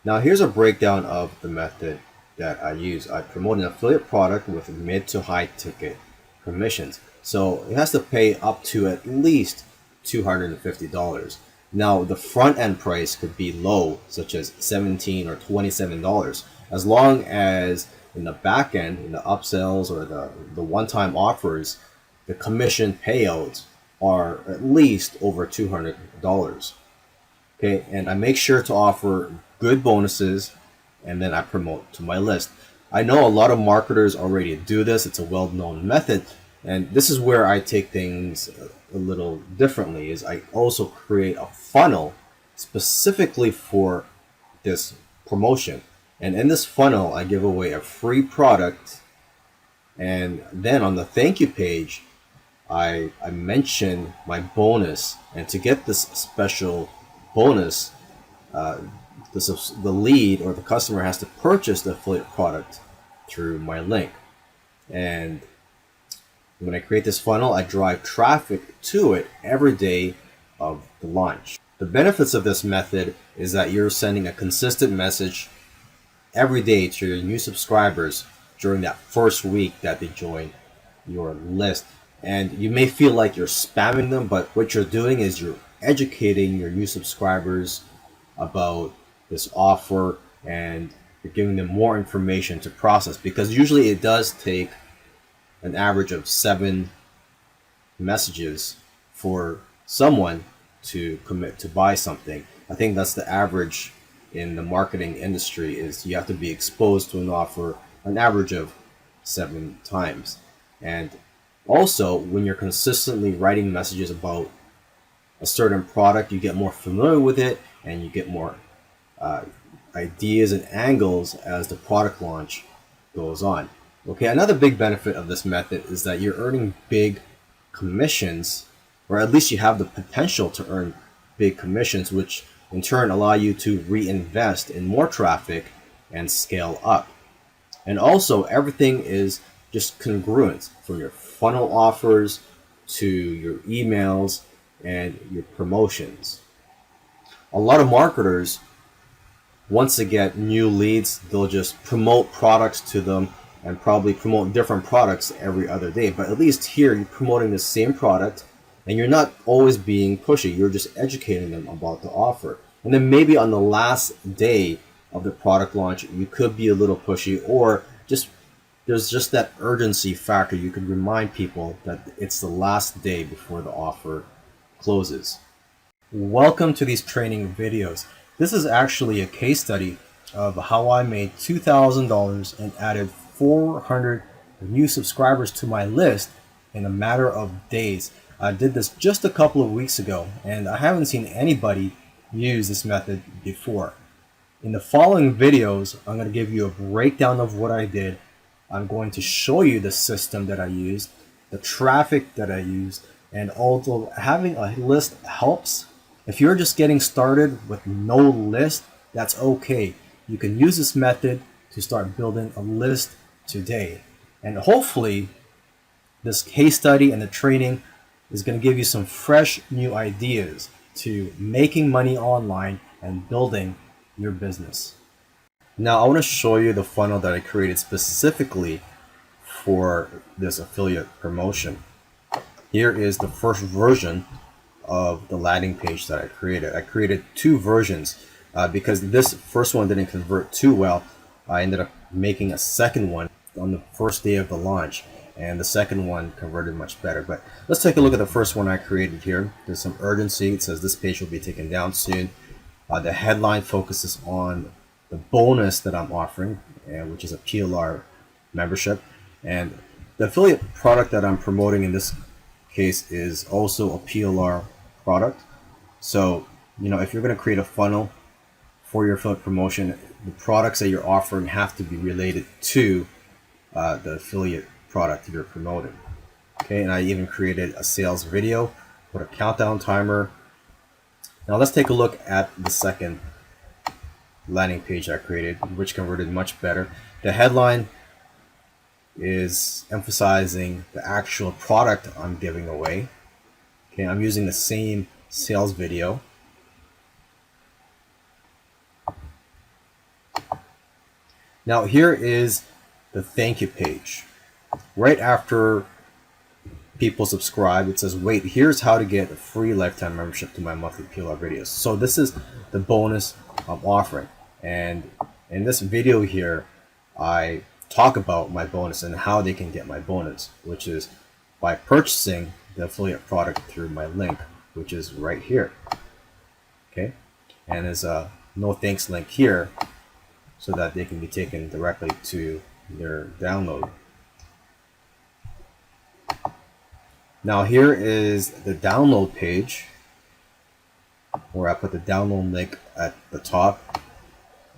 Now here's a breakdown of the method that I use. I promote an affiliate product with mid to high ticket commissions. So it has to pay up to at least $250. Now the front end price could be low, such as $17 or $27, as long as in the back end, in the upsells or the one-time offers, the commission payouts are at least over $200. Okay, and I make sure to offer good bonuses, and then I promote to my list. I know a lot of marketers already do this. It's a well-known method, and this is where I take things a little differently. Is I also create a funnel specifically for this promotion. And in this funnel, I give away a free product, and then on the thank you page, I mention my bonus. And to get this special bonus, the lead or the customer has to purchase the affiliate product through my link. And when I create this funnel, I drive traffic to it every day of the launch. The benefits of this method is that you're sending a consistent message every day to your new subscribers during that first week that they join your list. And you may feel like you're spamming them, but what you're doing is you're educating your new subscribers about this offer, and you're giving them more information to process, because usually it does take an average of 7 messages for someone to commit to buy something. I think that's the average in the marketing industry, is you have to be exposed to an offer an average of 7 times. And also, when you're consistently writing messages about a certain product, you get more familiar with it, and you get more ideas and angles as the product launch goes on. Okay, another big benefit of this method is that you're earning big commissions, or at least you have the potential to earn big commissions, which in turn allow you to reinvest in more traffic and scale up. And also, everything is just congruent, from your funnel offers to your emails and your promotions. A lot of marketers, once they get new leads, they'll just promote products to them and probably promote different products every other day. But at least here, you're promoting the same product, and you're not always being pushy. You're just educating them about the offer. And then maybe on the last day of the product launch, you could be a little pushy, or just there's just that urgency factor. You could remind people that it's the last day before the offer closes. Welcome to these training videos. This is actually a case study of how I made $2,000 and added 400 new subscribers to my list in a matter of days. I did this just a couple of weeks ago, and I haven't seen anybody use this method before. In the following videos, I'm going to give you a breakdown of what I did. I'm going to show you the system that I used, the traffic that I used, and also having a list helps. If you're just getting started with no list, that's okay. You can use this method to start building a list today. And hopefully, this case study and the training is going to give you some fresh new ideas to making money online and building your business. Now, I want to show you the funnel that I created specifically for this affiliate promotion. Here is the first version of the landing page that I created. I created 2 versions because this first one didn't convert too well. I ended up making a second one on the first day of the launch, and the second one converted much better. But let's take a look at the first one I created here. There's some urgency. It says this page will be taken down soon. The headline focuses on the bonus that I'm offering, which is a PLR membership. And the affiliate product that I'm promoting in this case is also a PLR product. So, if you're going to create a funnel for your affiliate promotion, the products that you're offering have to be related to the affiliate product you're promoting. Okay, and I even created a sales video, put a countdown timer. Now let's take a look at the second landing page I created, which converted much better. The headline is emphasizing the actual product I'm giving away. Okay, I'm using the same sales video. Now here is the thank you page. Right after people subscribe, it says, wait, here's how to get a free lifetime membership to my monthly PLR videos. So this is the bonus I'm offering. And in this video here, I talk about my bonus and how they can get my bonus, which is by purchasing the affiliate product through my link, which is right here. Okay. And there's a no thanks link here so that they can be taken directly to their download. Now here is the download page where I put the download link at the top,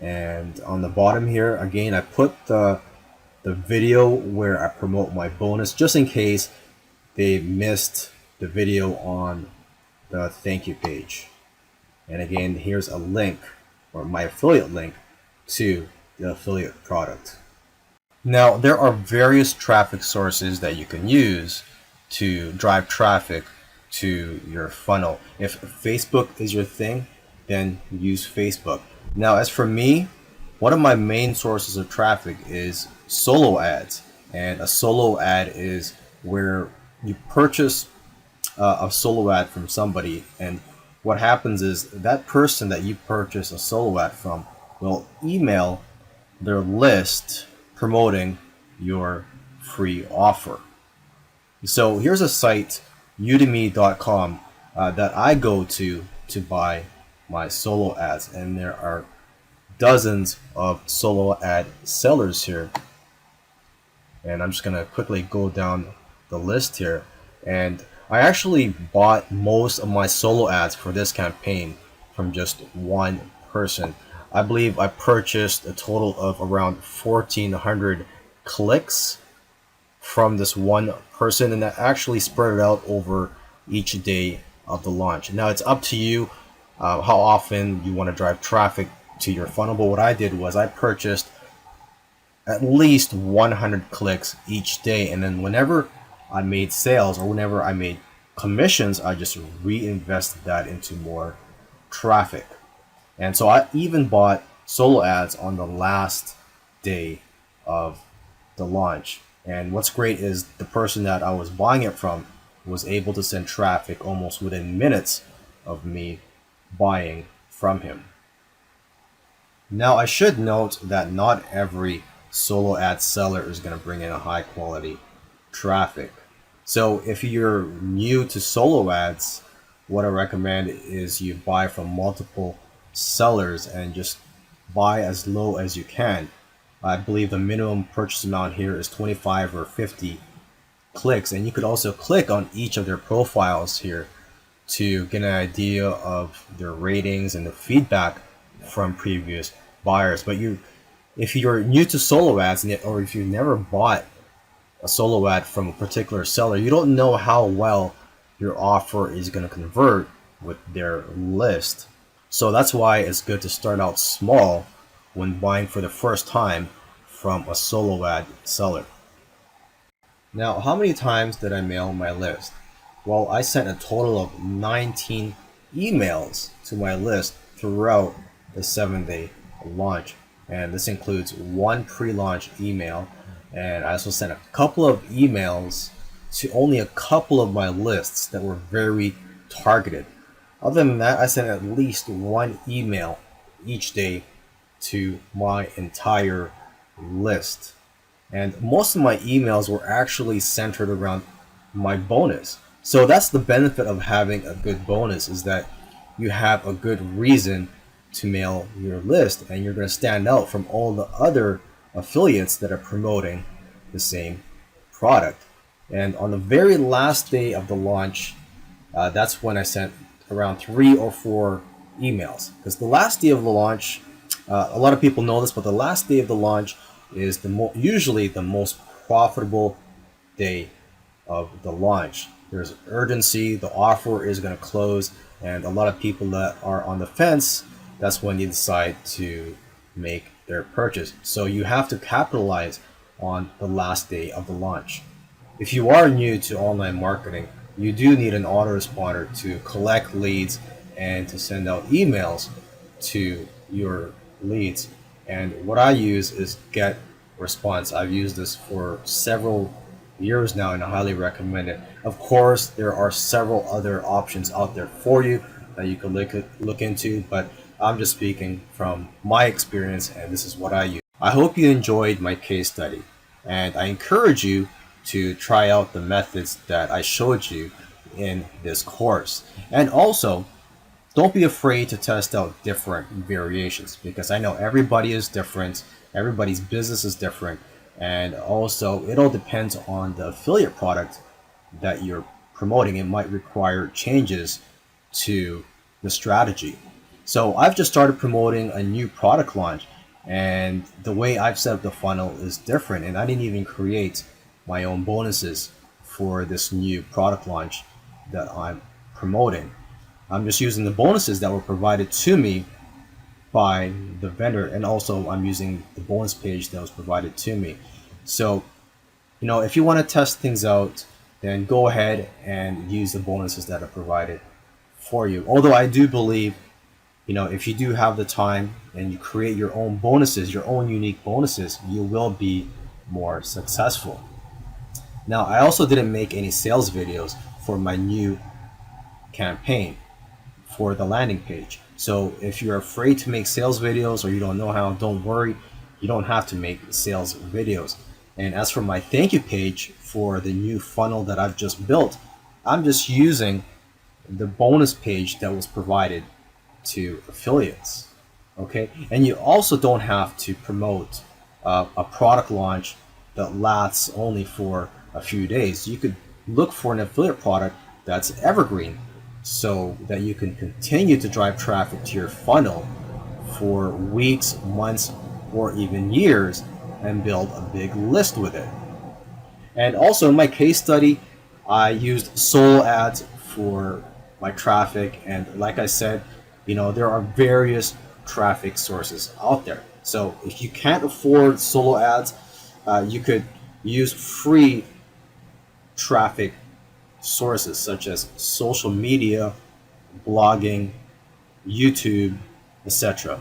and on the bottom here again I put the video where I promote my bonus, just in case they missed the video on the thank you page. And again, here's a link, or my affiliate link, to the affiliate product. Now there are various traffic sources that you can use to drive traffic to your funnel. If Facebook is your thing, then use Facebook. Now as for me, one of my main sources of traffic is solo ads. And a solo ad is where you purchase a solo ad from somebody, and what happens is that person that you purchase a solo ad from will email their list promoting your free offer. So here's a site, udemy.com, that I go to buy my solo ads, and there are dozens of solo ad sellers here. And I'm just gonna quickly go down the list here, and I actually bought most of my solo ads for this campaign from just one person. I believe I purchased a total of around 1,400 clicks from this one person, and that actually spread it out over each day of the launch. Now it's up to you how often you want to drive traffic to your funnel, but what I did was I purchased at least 100 clicks each day, and then whenever I made sales or whenever I made commissions, I just reinvested that into more traffic. And so I even bought solo ads on the last day of the launch. And what's great is the person that I was buying it from was able to send traffic almost within minutes of me buying from him. Now I should note that not every solo ad seller is going to bring in a high quality traffic. So if you're new to solo ads, what I recommend is you buy from multiple sellers and just buy as low as you can. I believe the minimum purchase amount here is 25 or 50 clicks, and you could also click on each of their profiles here to get an idea of their ratings and the feedback from previous buyers. But if you're new to solo ads, or if you never bought a solo ad from a particular seller, you don't know how well your offer is going to convert with their list. So that's why it's good to start out small when buying for the first time from a solo ad seller. Now, how many times did I mail my list? Well, I sent a total of 19 emails to my list throughout the 7-day launch. And this includes one pre-launch email, and I also sent a couple of emails to only a couple of my lists that were very targeted. Other than that, I sent at least one email each day to my entire list. And most of my emails were actually centered around my bonus. So that's the benefit of having a good bonus, is that you have a good reason to mail your list, and you're going to stand out from all the other affiliates that are promoting the same product. And on the very last day of the launch, that's when I sent around 3 or 4 emails, because the last day of the launch, a lot of people know this, but the last day of the launch is usually the most profitable day of the launch. There's urgency, the offer is going to close, and a lot of people that are on the fence, that's when you decide to make their purchase. So you have to capitalize on the last day of the launch. If you are new to online marketing, you do need an autoresponder to collect leads and to send out emails to your leads. And what I use is Get Response. I've used this for several years now and I highly recommend it. Of course, there are several other options out there for you that you can look into, but I'm just speaking from my experience and this is what I use. I hope you enjoyed my case study and I encourage you to try out the methods that I showed you in this course. And also, don't be afraid to test out different variations because I know everybody is different, everybody's business is different, and also it all depends on the affiliate product that you're promoting. It might require changes to the strategy. So I've just started promoting a new product launch, and the way I've set up the funnel is different, and I didn't even create my own bonuses for this new product launch that I'm promoting. I'm just using the bonuses that were provided to me by the vendor, and also I'm using the bonus page that was provided to me. So, if you want to test things out, then go ahead and use the bonuses that are provided for you. Although I do believe, if you do have the time and you create your own bonuses, your own unique bonuses, you will be more successful. Now, I also didn't make any sales videos for my new campaign for the landing page. So if you're afraid to make sales videos or you don't know how, don't worry. You don't have to make sales videos. And as for my thank you page for the new funnel that I've just built, I'm just using the bonus page that was provided to affiliates. Okay, and you also don't have to promote a product launch that lasts only for a few days. You could look for an affiliate product that's evergreen so that you can continue to drive traffic to your funnel for weeks, months, or even years and build a big list with it. And also in my case study, I used solo ads for my traffic. And like I said, there are various traffic sources out there. So if you can't afford solo ads, you could use free traffic sources such as social media, blogging, YouTube, etc.